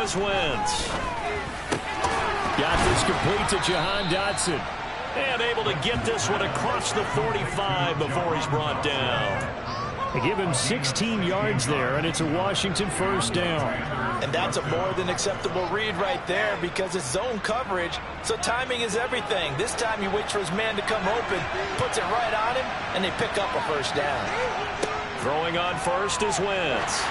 is Wentz. Got this complete to Jahan Dotson. And able to get this one across the 45 before he's brought down. They give him 16 yards there, and it's a Washington first down. And that's a more than acceptable read right there because it's zone coverage, so timing is everything. This time he waits for his man to come open, puts it right on him, and they pick up a first down. Throwing on first is Wentz.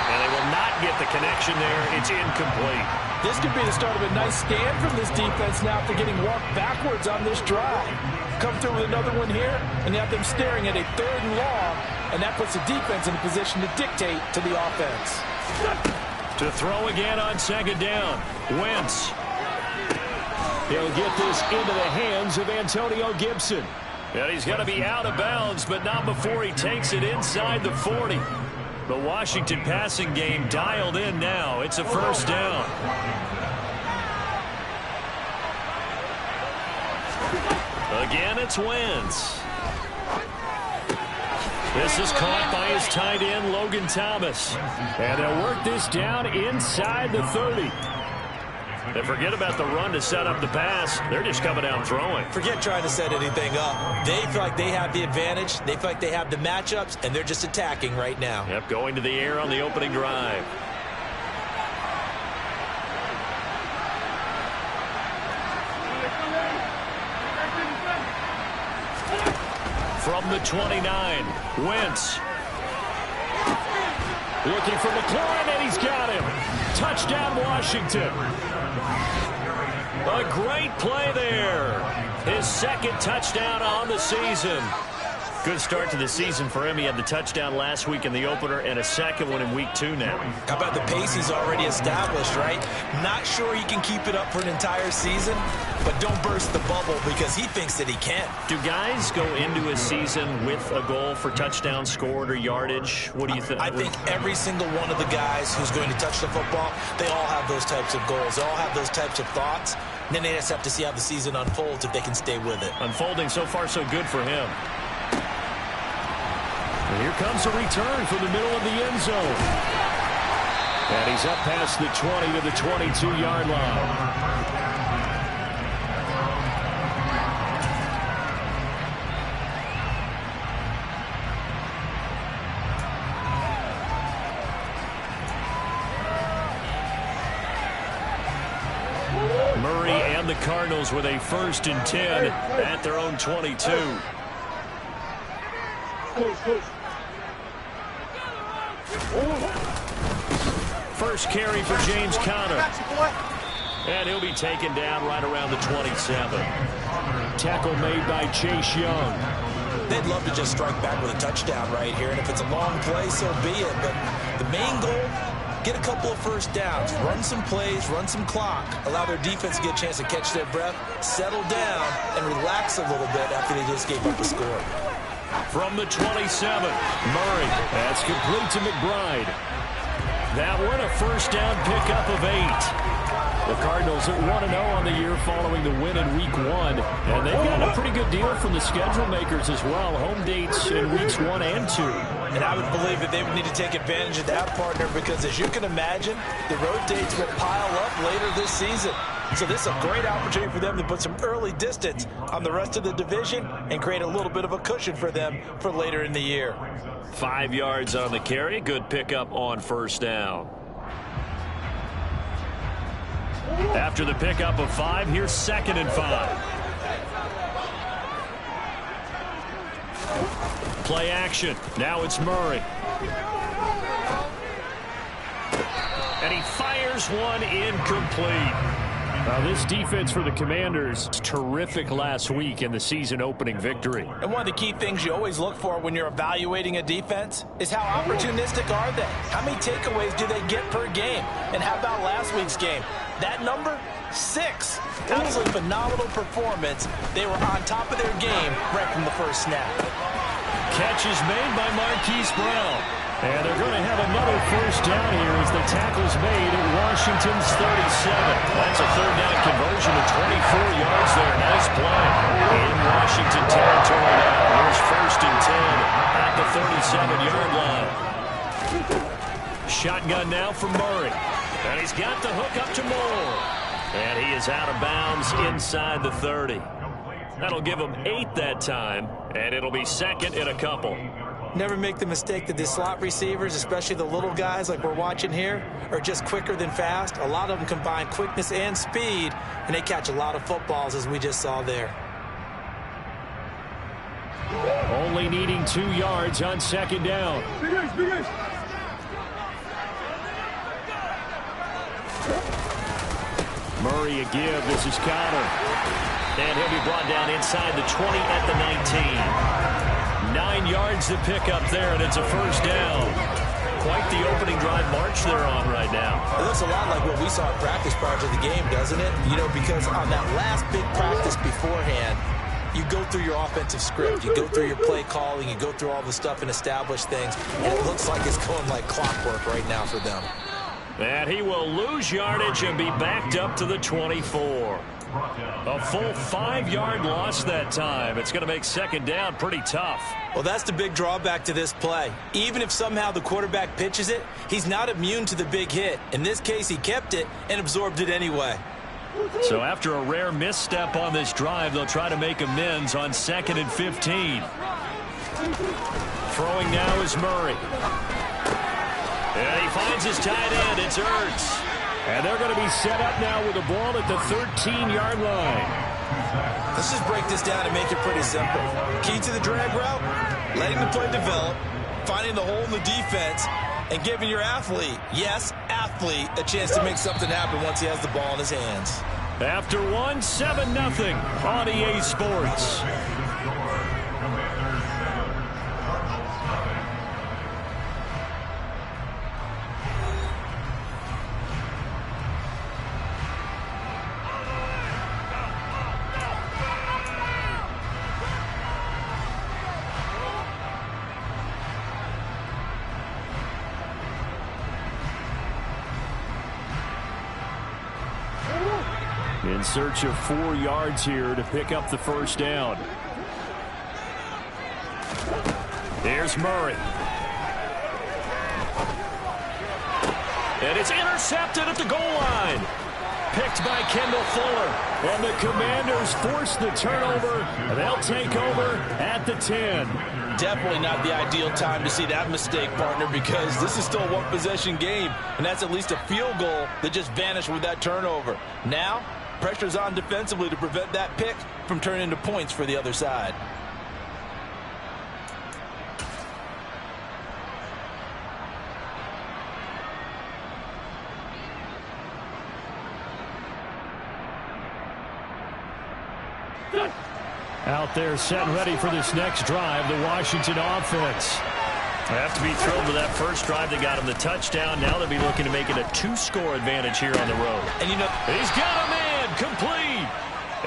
And they will not get the connection there. It's incomplete. This could be the start of a nice stand from this defense now after getting walked backwards on this drive. Come through with another one here, and you have them staring at a 3rd and long, and that puts the defense in a position to dictate to the offense. To throw again on 2nd down. Wentz. He'll get this into the hands of Antonio Gibson. And he's going to be out of bounds, but not before he takes it inside the 40. The Washington passing game dialed in now. It's a first down. Again, it's Wentz. This is caught by his tight end, Logan Thomas. And they'll work this down inside the 30. And forget about the run to set up the pass. They're just coming out throwing. Forget trying to set anything up. They feel like they have the advantage. They feel like they have the matchups, and they're just attacking right now. Yep, going to the air on the opening drive. From the 29, Wentz. Looking for McLaurin, and he's got him. Touchdown, Washington. A great play there. His 2nd touchdown on the season. Good start to the season for him. He had the touchdown last week in the opener and a 2nd one in week 2 now. How about the pace he's already established, right? Not sure he can keep it up for an entire season, but don't burst the bubble because he thinks that he can. Do guys go into a season with a goal for touchdown scored or yardage? What do you think? I think every single one of the guys who's going to touch the football, they all have those types of goals. They all have those types of thoughts. And then they just have to see how the season unfolds if they can stay with it. Unfolding so far so good for him. And here comes a return from the middle of the end zone. And he's up past the 20 to the 22-yard line. Murray and the Cardinals with a 1st and 10 at their own 22. First carry for James Conner. And he'll be taken down right around the 27. Tackle made by Chase Young. They'd love to just strike back with a touchdown right here, and if it's a long play, so be it. But the main goal, get a couple of first downs, run some plays, run some clock, allow their defense to get a chance to catch their breath, settle down, and relax a little bit after they just gave up a score. From the 27, Murray. That's complete to McBride. That one a first down pickup of 8. The Cardinals are 1-0 on the year following the win in Week 1. And they've got a pretty good deal from the schedule makers as well. Home dates in Weeks 1 and 2. And I would believe that they would need to take advantage of that, partner, because as you can imagine, the road dates will pile up later this season. So this is a great opportunity for them to put some early distance on the rest of the division and create a little bit of a cushion for them for later in the year. 5 yards on the carry. Good pickup on first down. After the pickup of 5, here's 2nd and 5. Play action. Now it's Murray. And he fires one incomplete. Now this defense for the Commanders, terrific last week in the season-opening victory. And one of the key things you always look for when you're evaluating a defense is how opportunistic are they? How many takeaways do they get per game? And how about last week's game? That number? 6. Absolutely phenomenal performance. They were on top of their game right from the first snap. Catch is made by Marquise Brown. And they're going to have another first down here as the tackle's made at Washington's 37. That's a 3rd down conversion of 24 yards there. Nice play in Washington territory now. Here's 1st and 10 at the 37-yard line. Shotgun now from Murray. And he's got the hook up to Moore. And he is out of bounds inside the 30. That'll give him 8 that time, and it'll be second and a couple. Never make the mistake that the slot receivers, especially the little guys like we're watching here, are just quicker than fast. A lot of them combine quickness and speed, and they catch a lot of footballs, as we just saw there. Only needing 2 yards on second down. Murray a give. This is Connor. And he'll be brought down inside the 20 at the 19. 9 yards to pick up there, and it's a first down. Quite the opening drive march they're on right now. It looks a lot like what we saw in practice prior to the game, doesn't it? You know, because on that last big practice beforehand, you go through your offensive script. You go through your play calling. You go through all the stuff and establish things. And it looks like it's going like clockwork right now for them. And he will lose yardage and be backed up to the 24. A full 5-yard loss that time. It's going to make second down pretty tough. Well, that's the big drawback to this play. Even if somehow the quarterback pitches it, he's not immune to the big hit. In this case, he kept it and absorbed it anyway. So after a rare misstep on this drive, they'll try to make amends on 2nd and 15. Throwing now is Murray. And he finds his tight end. It's Ertz. And they're going to be set up now with the ball at the 13-yard line. Let's just break this down and make it pretty simple. Key to the drag route, letting the play develop, finding the hole in the defense, and giving your athlete, yes, athlete, a chance to make something happen once he has the ball in his hands. After one, 7-0 on EA Sports. In search of 4 yards here to pick up the first down. There's Murray. And it's intercepted at the goal line. Picked by Kendall Fuller. And the Commanders force the turnover. And they'll take over at the 10. Definitely not the ideal time to see that mistake, partner, because this is still a one-possession game, and that's at least a field goal that just vanished with that turnover. Now, pressure's on defensively to prevent that pick from turning into points for the other side. Out there set and ready for this next drive, the Washington offense. They have to be thrilled with that first drive that got him the touchdown. Now they'll be looking to make it a 2-score advantage here on the road. And you know, he's got a man complete.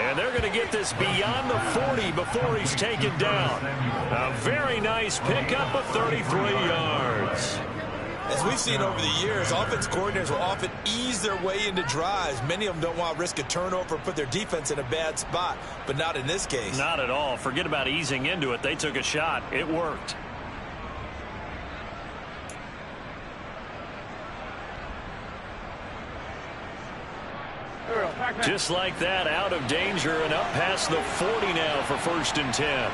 And they're going to get this beyond the 40 before he's taken down. A very nice pickup of 33 yards. As we've seen over the years, offense coordinators will often ease their way into drives. Many of them don't want to risk a turnover or put their defense in a bad spot, but not in this case. Not at all. Forget about easing into it. They took a shot. It worked. Just like that, out of danger and up past the 40 now for 1st and 10.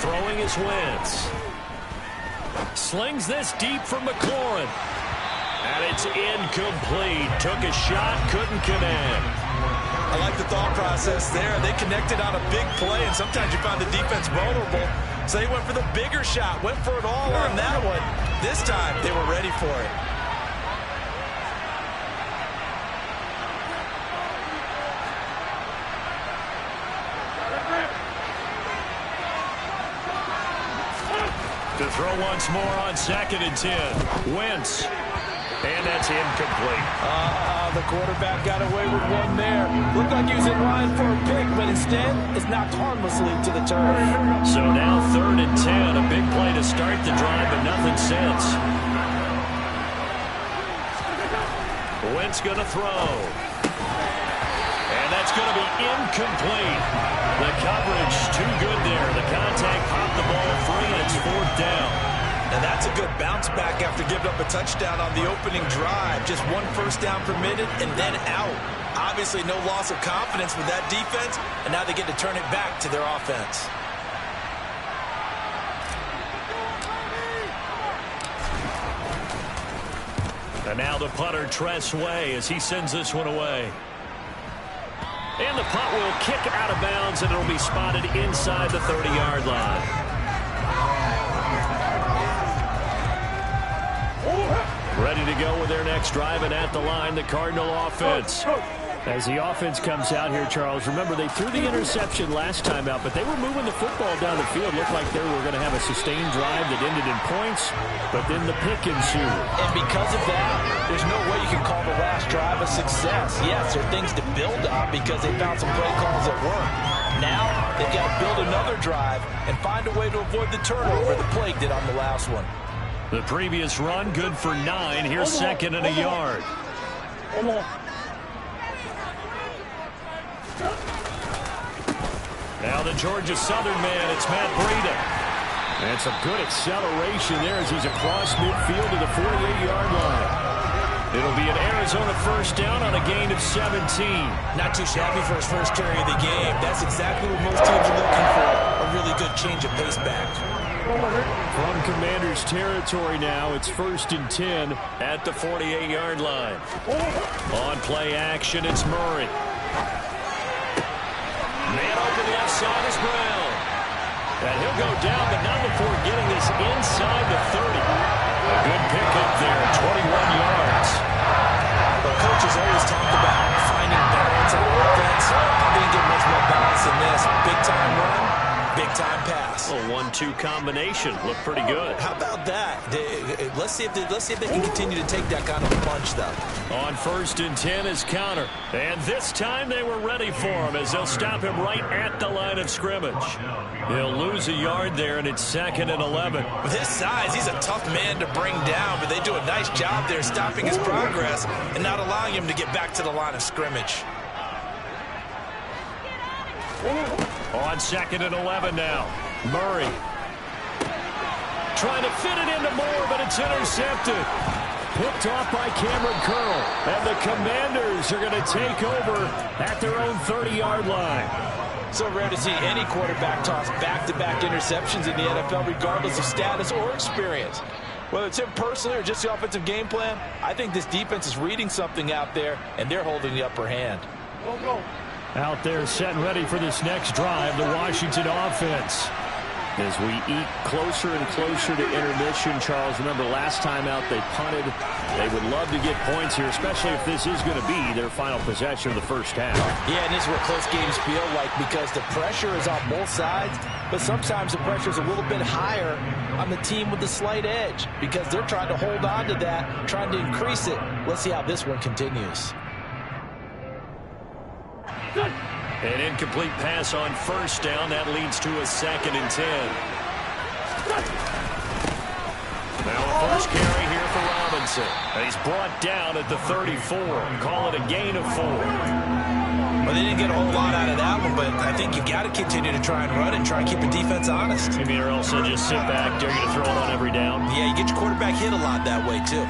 Throwing is Wentz. Slings this deep from McLaurin. And it's incomplete. Took a shot, couldn't connect. I like the thought process there. They connected on a big play, and sometimes you find the defense vulnerable. So they went for the bigger shot, went for it all on that one. This time, they were ready for it. To throw once more on 2nd and 10. Wentz. And that's incomplete. The quarterback got away with one there. Looked like he was in line for a pick, but instead, it's knocked harmlessly to the turf. So now 3rd and 10. A big play to start the drive, but nothing since. Wentz going to throw. And that's going to be incomplete. The coverage too good there. The contact popped the ball free, and it's 4th down. And that's a good bounce back after giving up a touchdown on the opening drive. Just 1 first down permitted and then out. Obviously no loss of confidence with that defense, and now they get to turn it back to their offense. And now the punter, Tress Way, as he sends this one away. And the punt will kick out of bounds, and it'll be spotted inside the 30-yard line. Ready to go with their next drive, and at the line, the Cardinal offense. As the offense comes out here, Charles, remember they threw the interception last time out, but they were moving the football down the field. Looked like they were going to have a sustained drive that ended in points, but then the pick ensued. And because of that, there's no way you can call the last drive a success. Yes, there are things to build on because they found some play calls that work. Now they've got to build another drive and find a way to avoid the turnover the plague did on the last one. The previous run, good for 9. Here's second and a yard. Now the Georgia Southern man, it's Matt Breida. And some good acceleration there as he's across midfield to the 48-yard line. It'll be an Arizona first down on a gain of 17. Not too shabby for his first carry of the game. That's exactly what most teams are looking for, a really good change of pace back. From Commanders territory now, it's 1st and 10 at the 48-yard line. On play action, it's Murray. Man open left side is Brown. And he'll go down, but not before getting this inside the 30. A good pickup there, 21 yards. Well, coaches always talk about finding balance on offense. How do you get much more balance than this? Big-time run, big-time pass. A 1-2 combination. Looked pretty good. How about that? Let's see if they can continue to take that kind of a punch, though. On 1st and 10 is counter. And this time they were ready for him as they'll stop him right at the line of scrimmage. He'll lose a yard there, and it's 2nd and 11. With his size, he's a tough man to bring down, but they do a nice job there stopping his progress and not allowing him to get back to the line of scrimmage. On 2nd and 11 now. Murray. Trying to fit it into Moore, but it's intercepted. Picked off by Cameron Curl. And the Commanders are going to take over at their own 30-yard line. So rare to see any quarterback toss back-to-back interceptions in the NFL, regardless of status or experience. Whether it's him personally or just the offensive game plan, I think this defense is reading something out there, and they're holding the upper hand. Out there set and ready for this next drive, the Washington offense. As we eat closer and closer to intermission, Charles, remember last time out they punted. They would love to get points here, especially if this is going to be their final possession of the first half. Yeah, and this is what close games feel like because the pressure is on both sides, but sometimes the pressure is a little bit higher on the team with the slight edge because they're trying to hold on to that, trying to increase it. Let's see how this one continues. An incomplete pass on first down. That leads to a 2nd and 10. Now a first carry here for Robinson. He's brought down at the 34. Call it a gain of 4. Well, they didn't get a whole lot out of that one, but I think you've got to continue to try and run and try and keep the defense honest. You mean or else they'll just sit back, dare you to throw it on every down? Yeah, you get your quarterback hit a lot that way, too.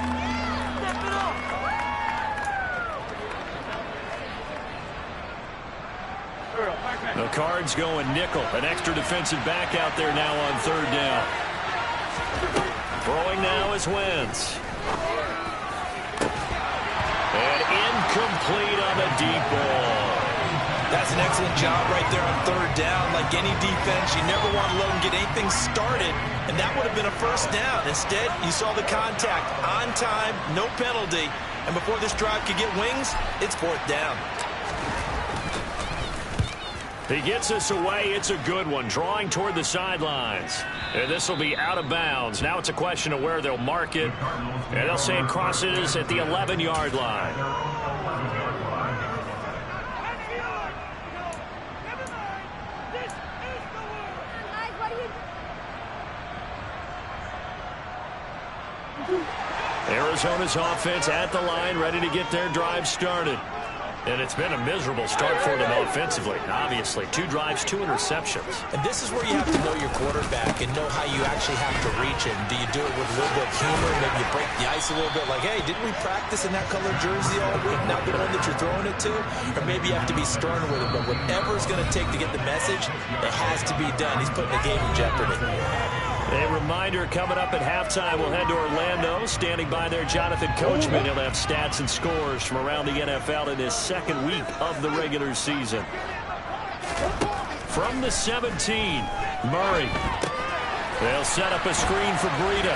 The Cards going nickel. An extra defensive back out there now on 3rd down. Throwing now is Wentz. And incomplete on the deep ball. That's an excellent job right there on 3rd down. Like any defense, you never want to let them get anything started, and that would have been a first down. Instead, you saw the contact on time, no penalty, and before this drive could get wings, it's 4th down. He gets us away. It's a good one. Drawing toward the sidelines. And this will be out of bounds. Now it's a question of where they'll mark it. And they'll say it crosses at the 11-yard line. Arizona's offense at the line, ready to get their drive started. And it's been a miserable start for them offensively, obviously. 2 drives, 2 interceptions. And this is where you have to know your quarterback and know how you actually have to reach him. Do you do it with a little bit of humor? Maybe you break the ice a little bit like, hey, didn't we practice in that color jersey all week? Not the one that you're throwing it to? Or maybe you have to be stern with it. But whatever it's going to take to get the message, it has to be done. He's putting the game in jeopardy. A reminder coming up at halftime. We'll head to Orlando. Standing by there, Jonathan Coachman. He'll have stats and scores from around the NFL in his second week of the regular season. From the 17, Murray. They'll set up a screen for Breida.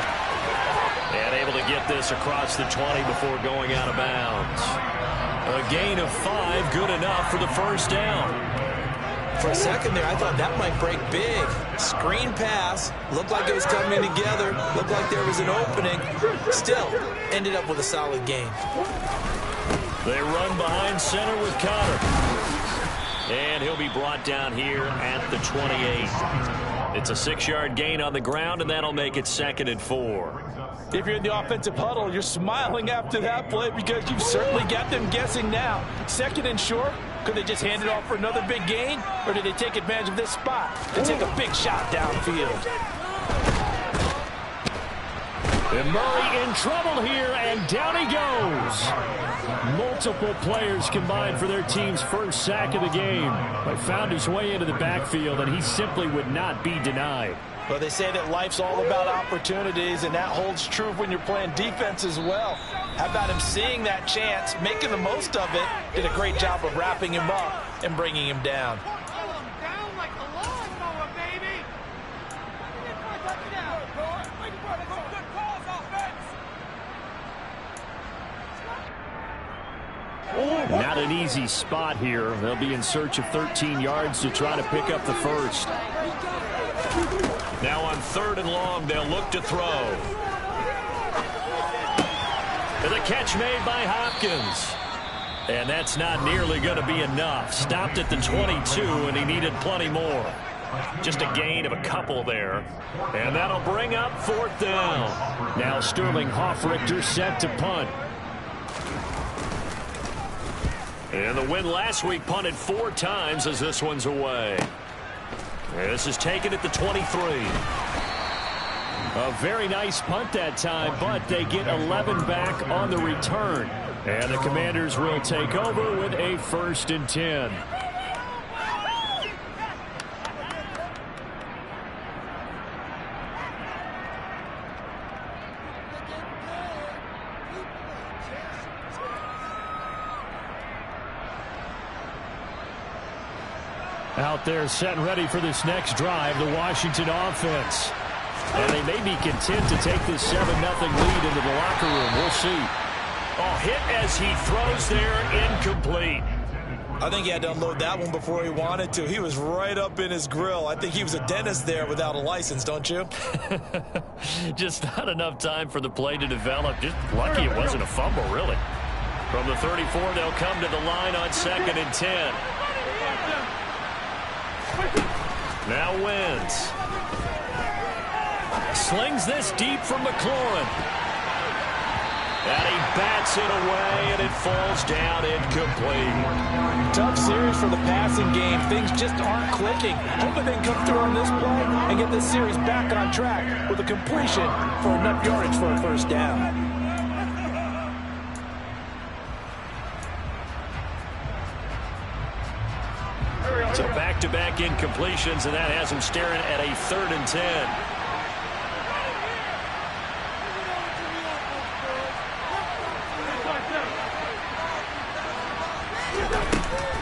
And able to get this across the 20 before going out of bounds. A gain of 5, good enough for the first down. For a second there, I thought that might break big. Screen pass. Looked like it was coming together. Looked like there was an opening. Still, ended up with a solid gain. They run behind center with Connor. And he'll be brought down here at the 28. It's a 6-yard gain on the ground, and that'll make it 2nd and 4. If you're in the offensive huddle, you're smiling after that play because you've certainly got them guessing now. 2nd and short. Could they just hand it off for another big gain? Or did they take advantage of this spot to take a big shot downfield? And Murray in trouble here, and down he goes. Multiple players combined for their team's first sack of the game. But found his way into the backfield, and he simply would not be denied. Well, they say that life's all about opportunities, and that holds true when you're playing defense as well. How about him seeing that chance, making the most of it, did a great job of wrapping him up and bringing him down. Not an easy spot here. They'll be in search of 13 yards to try to pick up the first. Now on 3rd and long, they'll look to throw. And the catch made by Hopkins. And that's not nearly going to be enough. Stopped at the 22, and he needed plenty more. Just a gain of a couple there. And that'll bring up 4th down. Now Sterling Hoffrichter set to punt. And the win last week punted 4 times as this one's away. This is taken at the 23. A very nice punt that time, but they get 11 back on the return. And the Commanders will take over with a 1st and 10. Out there set and ready for this next drive, the Washington offense. And they may be content to take this 7-0 lead into the locker room. We'll see. Oh, hit as he throws there, incomplete. I think he had to unload that one before he wanted to. He was right up in his grill. I think he was a dentist there without a license, don't you? Just not enough time for the play to develop. Just lucky it wasn't a fumble, really. From the 34, they'll come to the line on 2nd and 10. Now Wentz. Slings this deep from McLaurin. And he bats it away, and it falls down incomplete. Tough series for the passing game. Things just aren't clicking. Hoping they can come through on this play and get this series back on track with a completion for enough yardage for a 1st down. So back-to-back incompletions, and that has him staring at a 3rd and 10.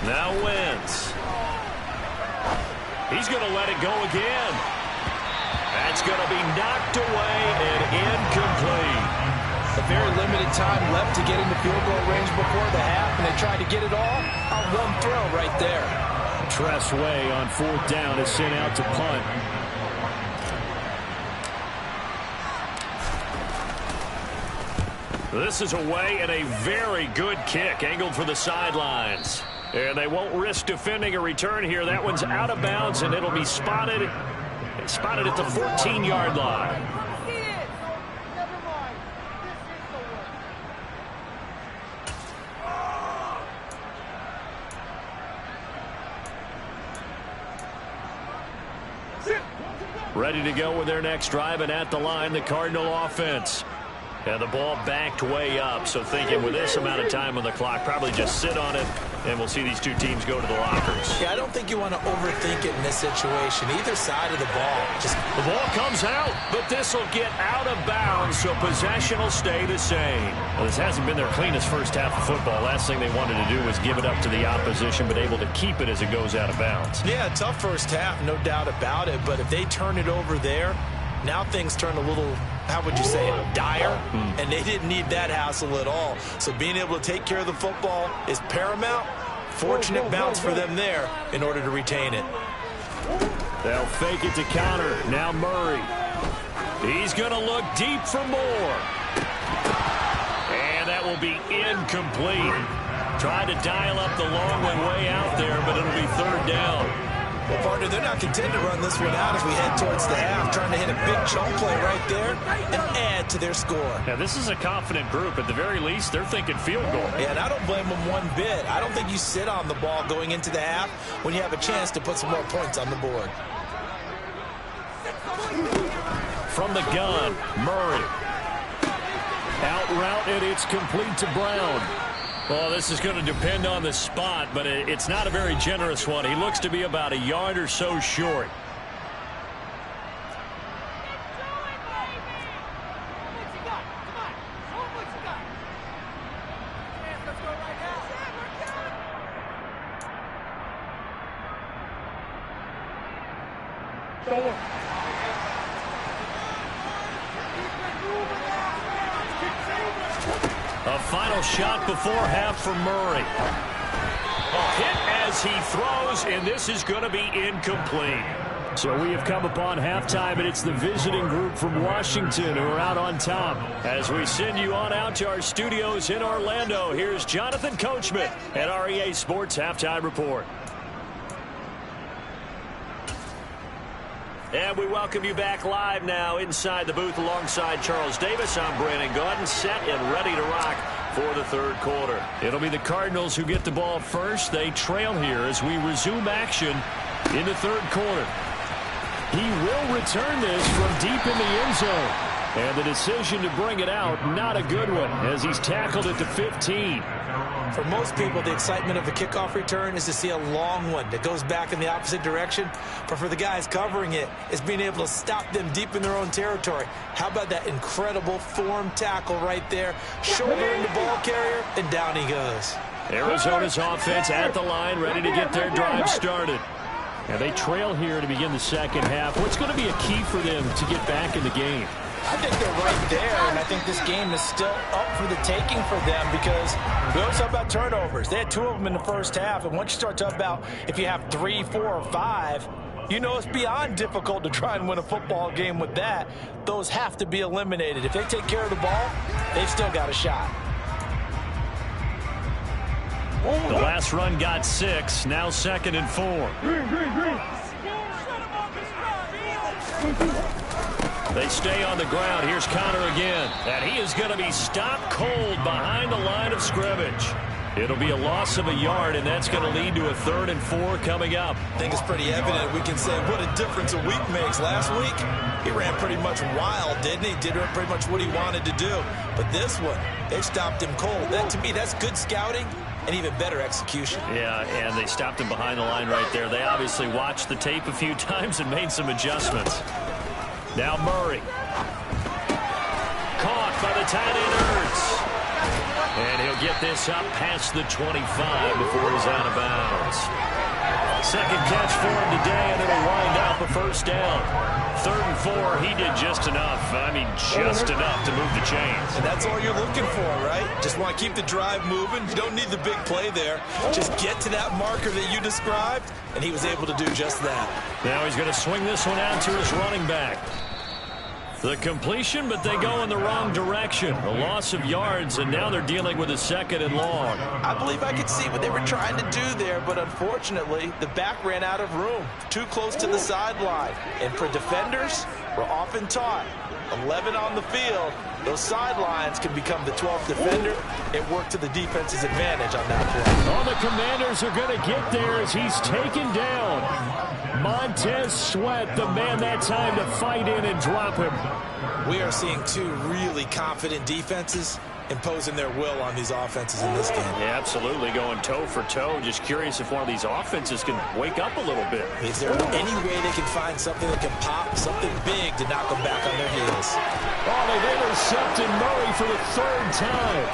Now Wentz. He's going to let it go again. That's going to be knocked away and incomplete. A very limited time left to get into field goal range before the half, and they tried to get it all on one throw right there. Tress Way on 4th down is sent out to punt. This is away, and a very good kick angled for the sidelines. And they won't risk defending a return here. That one's out of bounds, and it'll be spotted at the 14-yard line. ready to go with their next drive, and at the line, the Cardinal offense. And the ball backed way up, so thinking with this amount of time on the clock, probably just sit on it, and we'll see these two teams go to the lockers. Yeah, I don't think you want to overthink it in this situation. Either side of the ball. The ball comes out, but this will get out of bounds, so possession will stay the same. Well, this hasn't been their cleanest first half of football. Last thing they wanted to do was give it up to the opposition, but able to keep it as it goes out of bounds. Yeah, tough first half, no doubt about it, but if they turn it over there, now things turn a little, how would you say it, dire, and they didn't need that hassle at all. So being able to take care of the football is paramount. Fortunate bounce for them there in order to retain it. They'll fake it to counter. Now Murray. He's going to look deep for more. And that will be incomplete. Tried to dial up the long one way out there, but it'll be third down. Well, partner, they're not content to run this one out as we head towards the half, trying to hit a big chunk play right there and add to their score. Now, this is a confident group. At the very least, they're thinking field goal. Yeah, and I don't blame them one bit. I don't think you sit on the ball going into the half when you have a chance to put some more points on the board. From the gun, Murray. Out route, and it's complete to Brown. Well, this is going to depend on the spot, but it's not a very generous one. He looks to be about a yard or so short. A final shot before half for Murray. Hit as he throws, and this is going to be incomplete. So we have come upon halftime, and it's the visiting group from Washington who are out on top. As we send you on out to our studios in Orlando, here's Jonathan Coachman at REA Sports Halftime Report. And we welcome you back live now inside the booth alongside Charles Davis. I'm Brandon Gaudin, set and ready to rock for the third quarter. It'll be the Cardinals who get the ball first. They trail here as we resume action in the third quarter. He will return this from deep in the end zone. And the decision to bring it out, not a good one, as he's tackled at the 15. For most people, the excitement of the kickoff return is to see a long one that goes back in the opposite direction. But for the guys covering it, it's being able to stop them deep in their own territory. How about that incredible form tackle right there? Shoulder in the ball carrier, and down he goes. Arizona's offense at the line, ready to get their drive started. And they trail here to begin the second half. What's going to be a key for them to get back in the game? I think they're right there, and I think this game is still up for the taking for them because we always talk about turnovers. They had 2 of them in the first half, and once you start talking about if you have 3, 4, or 5, you know it's beyond difficult to try and win a football game with that. Those have to be eliminated. If they take care of the ball, they've still got a shot. The last run got 6, now 2nd and 4. They stay on the ground. Here's Connor again. And he is going to be stopped cold behind the line of scrimmage. It'll be a loss of a yard, and that's going to lead to a 3rd and 4 coming up. I think it's pretty evident. We can say what a difference a week makes. Last week, he ran pretty much wild, didn't he? Did pretty much what he wanted to do. But this one, they stopped him cold. That, to me, that's good scouting and even better execution. Yeah, and they stopped him behind the line right there. They obviously watched the tape a few times and made some adjustments. Now Murray. Caught by the tight end Ertz. And he'll get this up past the 25 before he's out of bounds. Second catch for him today, and it'll wind up a first down. 3rd and 4, he did just enough. I mean, just enough to move the chains. And that's all you're looking for, right? Just want to keep the drive moving. You don't need the big play there. Just get to that marker that you described, and he was able to do just that. Now he's going to swing this one out to his running back. The completion, but they go in the wrong direction. A loss of yards, and now they're dealing with a 2nd and long. I believe I could see what they were trying to do there, but unfortunately, the back ran out of room. Too close to the sideline. And for defenders, we're often taught 11 on the field Those sidelines can become the 12th defender. It worked to the defense's advantage on that play. Oh, the Commanders are going to get there as he's taken down. Montez Sweat, the man that time to fight in and drop him. We are seeing two really confident defenses imposing their will on these offenses in this game. Yeah, absolutely, going toe for toe. Just curious if one of these offenses can wake up a little bit. Is there any way they can find something that can pop, something big to knock them back on their heels? Oh, they've intercepted Murray for the third time.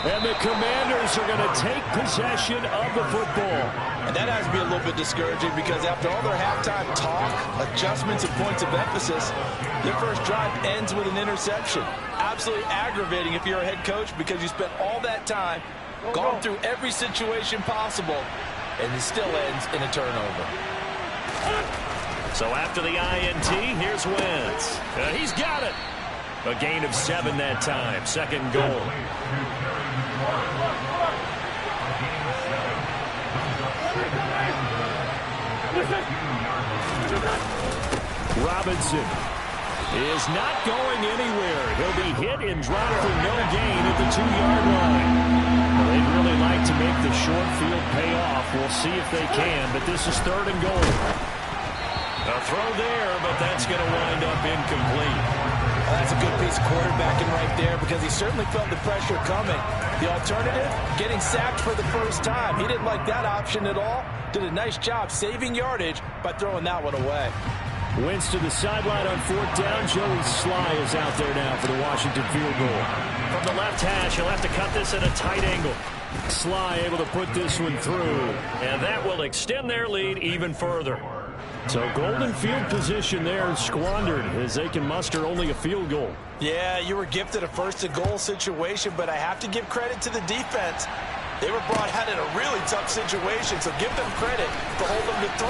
And the Commanders are going to take possession of the football. And that has to be a little bit discouraging because after all their halftime talk, adjustments and points of emphasis, their first drive ends with an interception. Absolutely aggravating if you're a head coach because you spent all that time, gone through every situation possible, and it still ends in a turnover. So after the INT, here's Wentz. He's got it. A gain of 7 that time. Second goal. Robinson is not going anywhere. He'll be hit and dropped for no gain at the 2-yard line. Well, they'd really like to make the short field pay off. We'll see if they can, but this is 3rd and goal. A throw there, but that's going to wind up incomplete. Well, that's a good piece of quarterbacking right there because he certainly felt the pressure coming. The alternative, getting sacked for the first time. He didn't like that option at all. Did a nice job saving yardage by throwing that one away. Wentz to the sideline on 4th down. Joey Sly is out there now for the Washington field goal. From the left hash, he'll have to cut this at a tight angle. Sly able to put this one through, and that will extend their lead even further. So golden field position there squandered as they can muster only a field goal. Yeah, you were gifted a 1st and goal situation, but I have to give credit to the defense. They were brought out in a really tough situation, so give them credit to hold them to 3.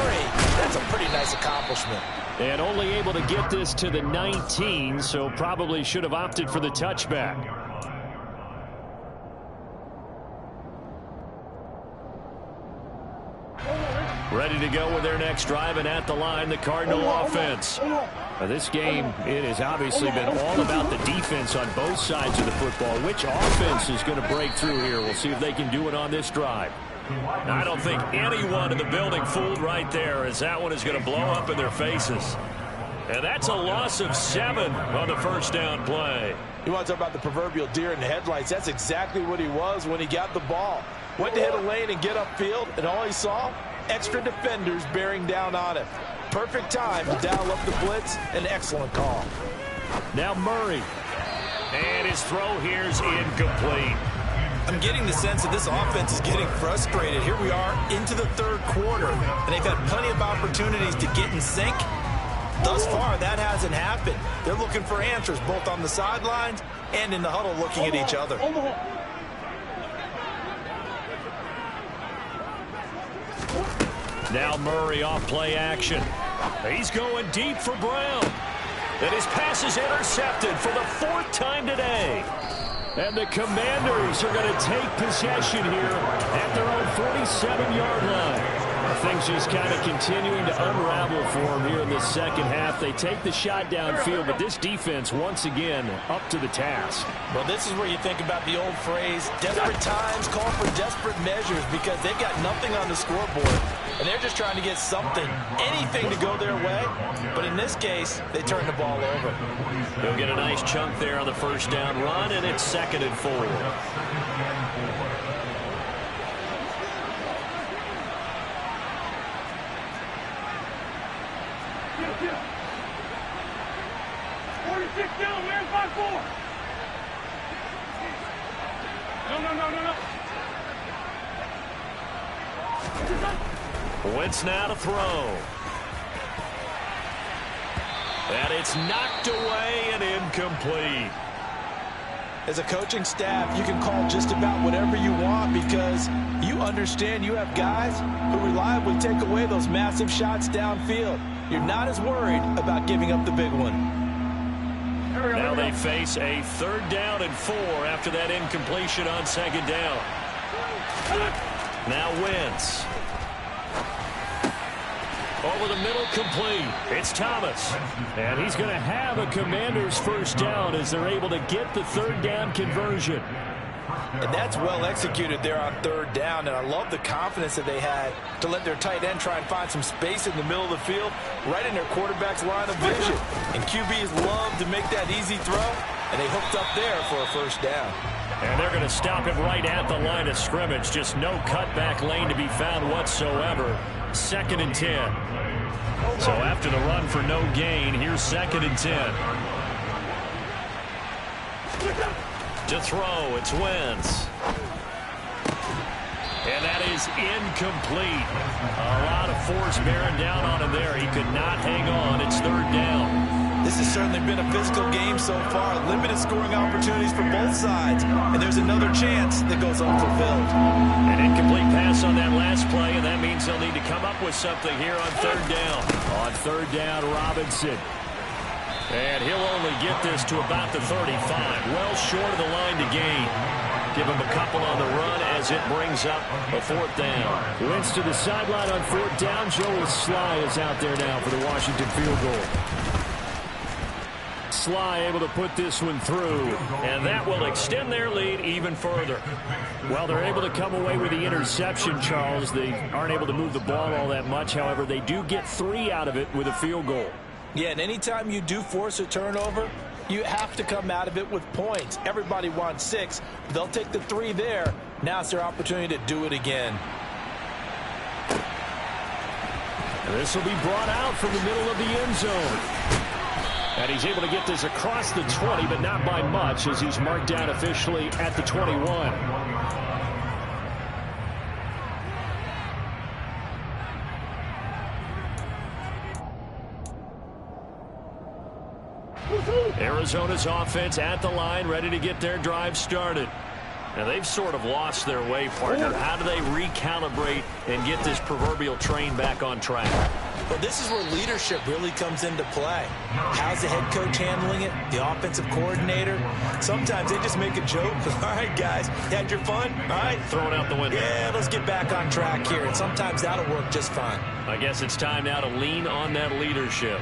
That's a pretty nice accomplishment. And only able to get this to the 19, so probably should have opted for the touchback. Ready to go with their next drive, and at the line, the Cardinal offense. Now, this game, it has obviously been all about the defense on both sides of the football. Which offense is going to break through here? We'll see if they can do it on this drive. Now, I don't think anyone in the building fooled right there, as that one is going to blow up in their faces. And that's a loss of 7 on the first down play. You want to talk about the proverbial deer in the headlights? That's exactly what he was when he got the ball. Went to hit a lane and get upfield, and all he saw, extra defenders bearing down on him. Perfect time to dial up the blitz. An excellent call. Now Murray. And his throw here's incomplete. I'm getting the sense that this offense is getting frustrated. Here we are into the 3rd quarter, and they've had plenty of opportunities to get in sync. Thus far, that hasn't happened. They're looking for answers both on the sidelines and in the huddle looking at each other. Now Murray off play action. He's going deep for Brown. And his pass is intercepted for the 4th time today. And the Commanders are going to take possession here at their own 47-yard line. Things just kind of continuing to unravel for them here in the second half. They take the shot downfield, but this defense, once again, up to the task. Well, this is where you think about the old phrase, desperate times call for desperate measures, because they've got nothing on the scoreboard, and they're just trying to get something, anything to go their way. But in this case, they turn the ball over. They'll get a nice chunk there on the first down run, and it's 2nd and 4. Wentz now to throw. And it's knocked away and incomplete. As a coaching staff, you can call just about whatever you want because you understand you have guys who reliably take away those massive shots downfield. You're not as worried about giving up the big one. Now they face a 3rd down and 4 after that incompletion on 2nd down. Now Wentz. Over the middle, complete. It's Thomas. And he's going to have a Commander's first down as they're able to get the third down conversion. And that's well executed there on third down. And I love the confidence that they had to let their tight end try and find some space in the middle of the field, right in their quarterback's line of vision. And QBs love to make that easy throw, and they hooked up there for a first down. And they're going to stop him right at the line of scrimmage. Just no cutback lane to be found whatsoever. 2nd and 10. So after the run for no gain, here's 2nd and 10. To throw, it's Wentz. And that is incomplete. A lot of force bearing down on him there. He could not hang on. It's 3rd down. This has certainly been a physical game so far. Limited scoring opportunities for both sides. And there's another chance that goes unfulfilled. An incomplete pass on that last play, and that means they'll need to come up with something here on 3rd down. On 3rd down, Robinson. And he'll only get this to about the 35. Well short of the line to gain. Give him a couple on the run as it brings up a 4th down. Wentz to the sideline on 4th down. Joey Sly is out there now for the Washington field goal. Sly able to put this one through, and that will extend their lead even further. Well, they're able to come away with the interception, Charles. They aren't able to move the ball all that much. However, they do get 3 out of it with a field goal. Yeah, and anytime you do force a turnover, you have to come out of it with points. Everybody wants 6. They'll take the 3 there. Now it's their opportunity to do it again. This will be brought out from the middle of the end zone. And he's able to get this across the 20, but not by much, as he's marked down officially at the 21. Arizona's offense at the line, ready to get their drive started. Now, they've sort of lost their way, partner. How do they recalibrate and get this proverbial train back on track? Well, this is where leadership really comes into play. How's the head coach handling it? The offensive coordinator? Sometimes they just make a joke. All right, guys, had your fun? All right. Throw it out the window. Yeah, let's get back on track here. And sometimes that'll work just fine. I guess it's time now to lean on that leadership.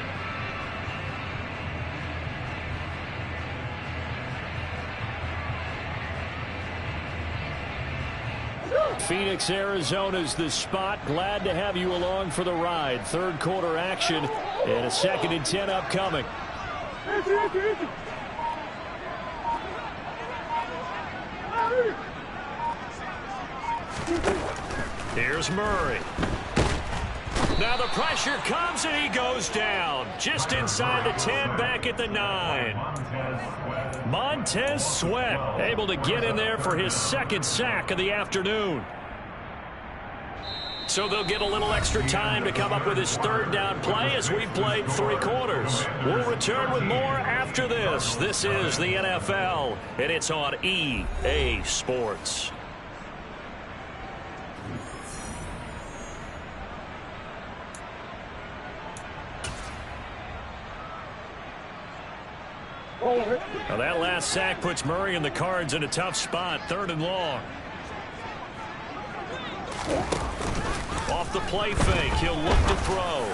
Phoenix, Arizona's the spot. Glad to have you along for the ride. 3rd quarter action and a 2nd and 10 upcoming. Here's Murray. Now the pressure comes and he goes down. Just inside the 10, back at the 9. Montez Sweat able to get in there for his 2nd sack of the afternoon. So they'll get a little extra time to come up with his 3rd down play as we've played 3 quarters. We'll return with more after this. This is the NFL, and it's on EA Sports. Now that last sack puts Murray and the Cards in a tough spot. 3rd and long. Off the play fake, he'll look to throw.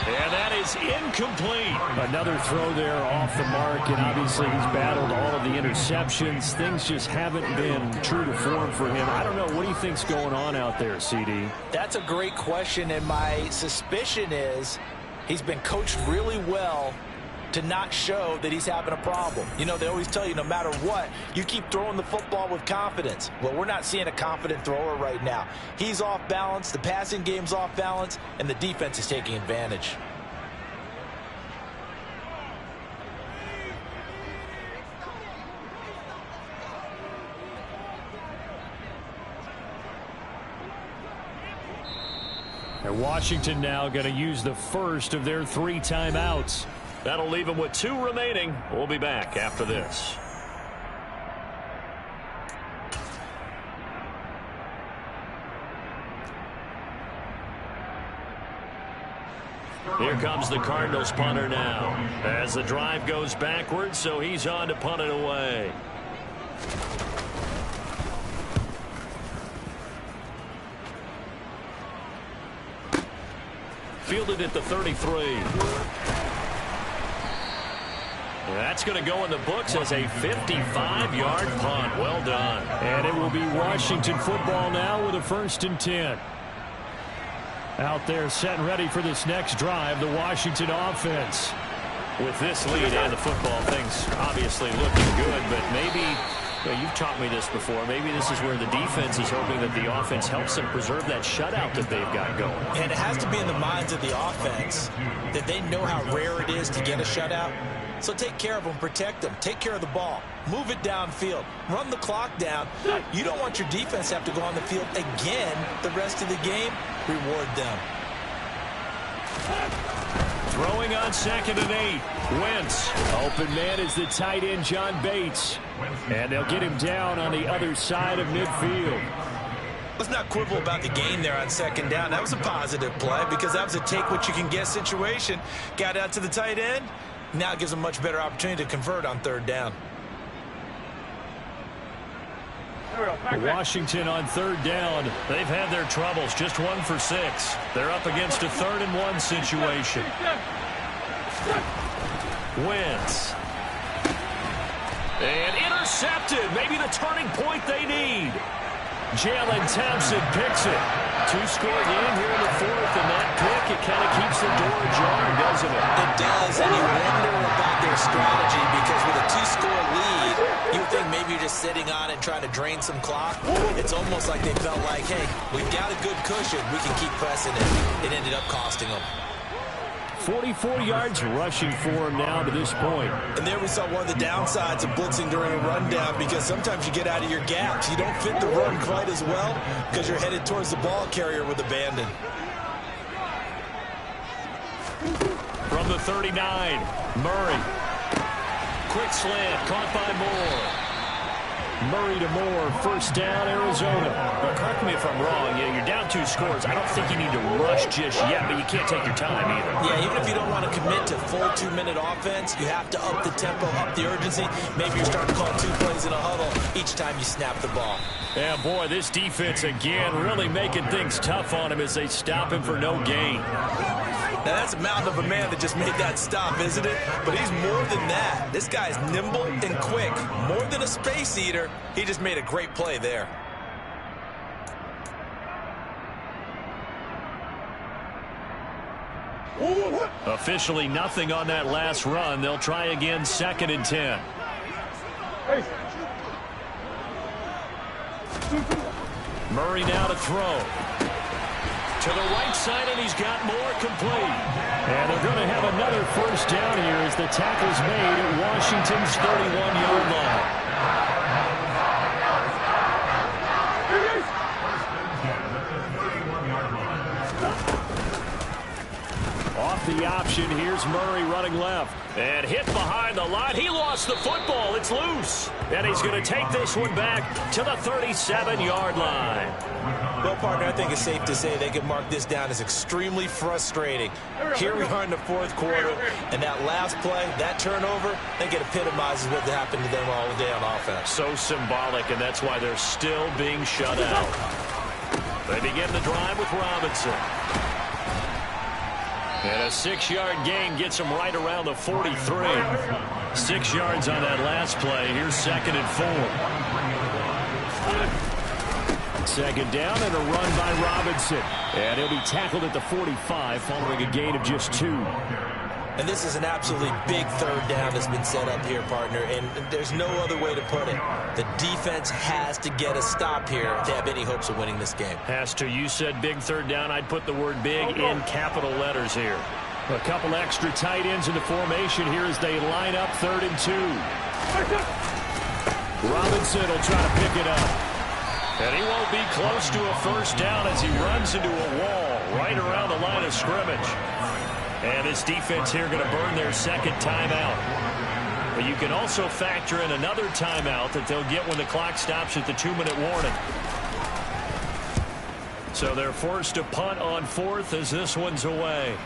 And that is incomplete. Another throw there off the mark, and obviously he's battled all of the interceptions. Things just haven't been true to form for him. I don't know. What do you think's going on out there, CD? That's a great question, and my suspicion is he's been coached really well to not show that he's having a problem. You know, they always tell you no matter what, you keep throwing the football with confidence. Well, we're not seeing a confident thrower right now. He's off balance, the passing game's off balance, and the defense is taking advantage. And Washington now going to use the first of their 3 timeouts. That'll leave them with 2 remaining. We'll be back after this. Here comes the Cardinals punter now. As the drive goes backwards, so he's on to punt it away. fielded at the 33. That's going to go in the books as a 55-yard punt. Well done. And it will be Washington football now with a 1st and 10. Out there set and ready for this next drive, the Washington offense. With this lead and the football, things obviously looking good, but maybe, you've taught me this before, maybe this is where the defense is hoping that the offense helps them preserve that shutout that they've got going. And it has to be in the minds of the offense that they know how rare it is to get a shutout. So take care of them, protect them, take care of the ball, move it downfield, run the clock down. You don't want your defense to have to go on the field again the rest of the game. Reward them. Throwing on 2nd and 8. Wentz. Open man is the tight end, John Bates. And they'll get him down on the other side of midfield. Let's not quibble about the gain there on 2nd down. That was a positive play because that was a take-what-you-can-get situation. Got out to the tight end. Now it gives them a much better opportunity to convert on 3rd down. Washington on 3rd down. They've had their troubles, just 1 for 6. They're up against a 3rd and 1 situation. Wentz. And intercepted. Maybe the turning point they need. Jalen Thompson picks it. 2-score game here in the 4th, and that pick, it kind of keeps the door ajar, doesn't it? It does, and you wonder about their strategy because with a 2-score lead, you think maybe you're just sitting on it trying to drain some clock. It's almost like they felt like, hey, we've got a good cushion. We can keep pressing it. It ended up costing them. 44 yards rushing for him now to this point. And there we saw one of the downsides of blitzing during a rundown because sometimes you get out of your gaps. You don't fit the run quite as well because you're headed towards the ball carrier with abandon. From the 39, Murray. Quick slant, caught by Moore. Murray to Moore, 1st down, Arizona. Well, correct me if I'm wrong. You're down 2 scores. I don't think you need to rush just yet, but you can't take your time either. Yeah, even if you don't want to commit to full 2-minute offense, you have to up the tempo, up the urgency. Maybe you're starting to call 2 plays in a huddle each time you snap the ball. Yeah, boy, this defense again really making things tough on him as they stop him for no gain. Now, that's a mountain of a man that just made that stop, isn't it? But he's more than that. This guy's nimble and quick. More than a space eater, he just made a great play there. Officially nothing on that last run. They'll try again, 2nd and 10. Murray now to throw. To the right side, and he's got more complete. And they're going to have another 1st down here as the tackle's made at Washington's 31-yard line. Off the option, here's Murray running left. And hit behind the line. He lost the football. It's loose. And he's going to take this one back to the 37-yard line. Well, partner, I think it's safe to say they can mark this down as extremely frustrating. Here we are in the 4th quarter, and that last play, that turnover, I think it epitomizes what happened to them all day on offense. So symbolic, and that's why they're still being shut out. They begin the drive with Robinson. And a 6-yard gain gets him right around the 43. 6 yards on that last play. Here's 2nd and 4. 2nd down and a run by Robinson. And he'll be tackled at the 45 following a gain of just 2. And this is an absolutely big 3rd down that's been set up here, partner, and there's no other way to put it. The defense has to get a stop here to have any hopes of winning this game. Has to. You said big 3rd down. I'd put the word big in capital letters here. A couple extra tight ends in the formation here as they line up 3rd and 2. Robinson will try to pick it up. And he won't be close to a 1st down as he runs into a wall right around the line of scrimmage. And this defense here going to burn their 2nd timeout. But you can also factor in another timeout that they'll get when the clock stops at the 2-minute warning. So they're forced to punt on 4th as this one's away.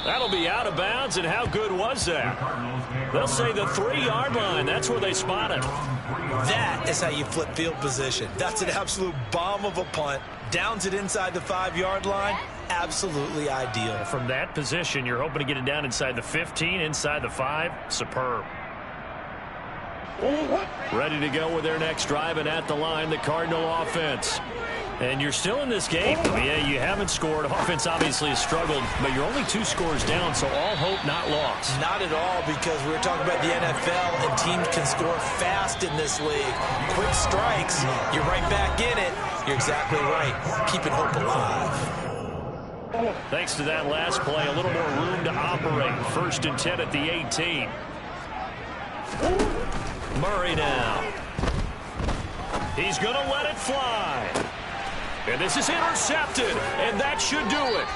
That'll be out of bounds, and how good was that? They'll say the 3-yard line. That's where they spot it. That is how you flip field position. That's an absolute bomb of a punt. Downs it inside the 5-yard line. absolutely ideal. From that position, you're hoping to get it down inside the 15, inside the 5. Superb. Ready to go with their next drive, and at the line, the Cardinal offense. And you're still in this game. Yeah, you haven't scored. Offense obviously has struggled, but you're only 2 scores down, so all hope not lost. Not at all, because we were talking about the NFL, and teams can score fast in this league. Quick strikes, you're right back in it. You're exactly right. Keeping hope alive. Thanks to that last play, a little more room to operate. 1st and 10 at the 18. Murray now. He's going to let it fly. And this is intercepted, and that should do it.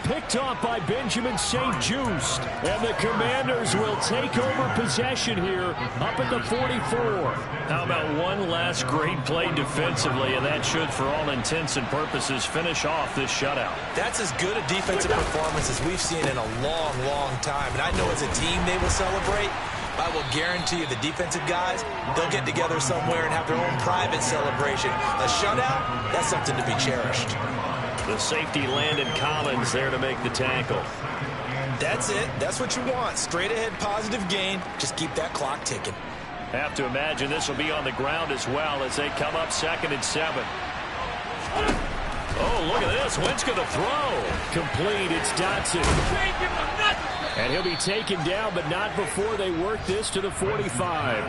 Picked off by Benjamin St-Juste. And the Commanders will take over possession here up at the 44. How about one last great play defensively, and that should, for all intents and purposes, finish off this shutout. That's as good a defensive performance as we've seen in a long, long time. And I know as a team they will celebrate. I will guarantee you the defensive guys, they'll get together somewhere and have their own private celebration. A shutout, that's something to be cherished. The safety Landon Collins there to make the tackle. That's it. That's what you want. Straight ahead positive gain. Just keep that clock ticking. Have to imagine this will be on the ground as well as they come up 2nd and 7. Oh, look at this. Wentz going to throw. Complete. It's Dotson. And he'll be taken down, but not before they work this to the 45.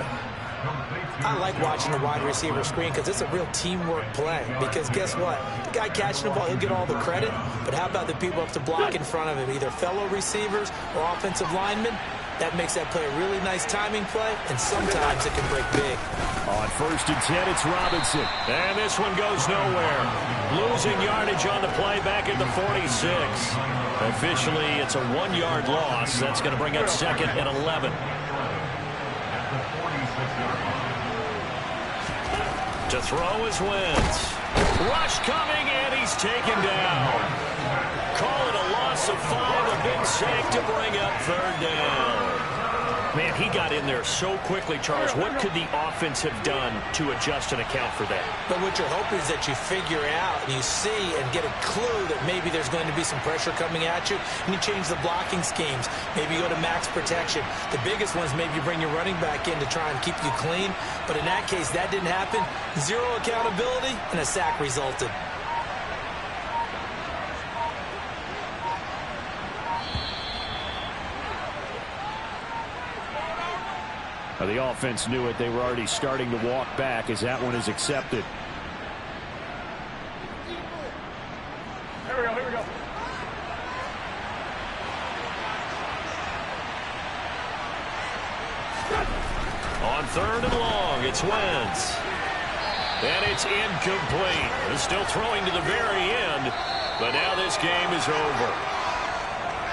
I like watching the wide receiver screen because it's a real teamwork play. Because guess what? The guy catching the ball, he'll get all the credit. But how about the people up to block in front of him, either fellow receivers or offensive linemen? That makes that play a really nice timing play, and sometimes it can break big. On 1st and 10, it's Robinson. And this one goes nowhere. Losing yardage on the play back at the 46. Officially, it's a 1-yard loss. That's going to bring up 2nd and 11. To throw is Wentz. Rush coming, and he's taken down. Call it a loss of 5. A big sack to bring up 3rd down. Man, he got in there so quickly, Charles. What could the offense have done to adjust and account for that? But what you're hoping is that you figure out and you see and get a clue that maybe there's going to be some pressure coming at you, and you change the blocking schemes. Maybe you go to max protection. The biggest one is maybe you bring your running back in to try and keep you clean. But in that case, that didn't happen. 0 accountability, and a sack resulted. The offense knew it. They were already starting to walk back as that one is accepted. Here we go. On 3rd and long, it's Wentz. And it's incomplete. They're still throwing to the very end, but now this game is over.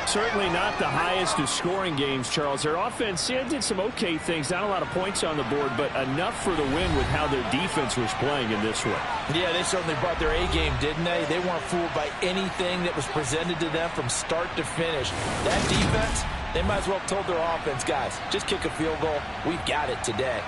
Certainly not the highest of scoring games, Charles. Their offense did some okay things. Not a lot of points on the board, but enough for the win with how their defense was playing in this one. Yeah, they certainly brought their A game, didn't they? They weren't fooled by anything that was presented to them from start to finish. That defense, they might as well have told their offense, guys, just kick a field goal. We've got it today.